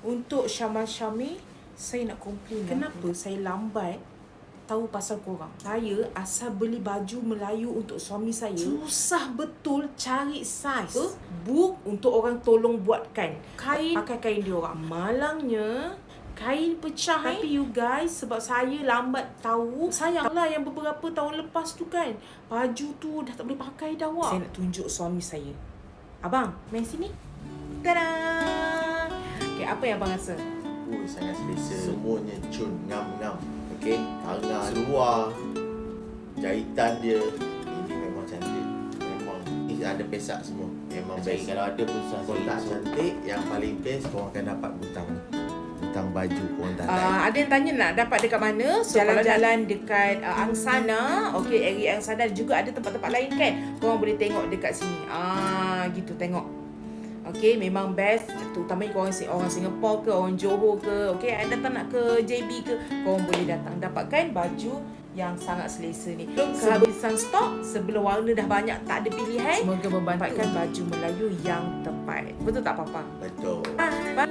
Untuk Syamil, saya nak komplain. Kenapa saya lambat tahu pasal korang? Saya asal beli baju Melayu untuk suami saya, susah betul cari saiz. Book untuk orang tolong buatkan kain, pakai kain dia orang. Malangnya kain pecah. Tapi you guys, sebab saya lambat tahu, sayanglah yang beberapa tahun lepas tu kan, baju tu dah tak boleh pakai dah. Saya nak tunjuk suami saya. Abang, main sini. Tada! Okay, apa yang abang rasa? Sangat selesa. Semuanya cun, ngam-ngam. Okey, tangan luar, jahitan dia, ini memang cantik. Memang ini ada pesak semua. Memang baik. Kalau ada pun susah. Kalau tak cantik, yang paling best korang akan dapat butang baju korang tak ada. Ada yang tanya nak dapat dekat mana? So, jalan-jalan dekat Angsana. Okey, area Angsana juga ada tempat-tempat lain kan. Korang boleh tengok dekat sini. Gitu tengok. Okey, memang best. Terutamanya korang orang Singapura ke, orang Johor ke. Okey, datang nak ke JB ke, korang boleh datang dapatkan baju yang sangat selesa ni. Belum kehabisan stok, sebelum warna dah banyak tak ada pilihan. Semoga membantu dapatkan baju Melayu yang tepat. Betul tak Papa? Betul. Bye.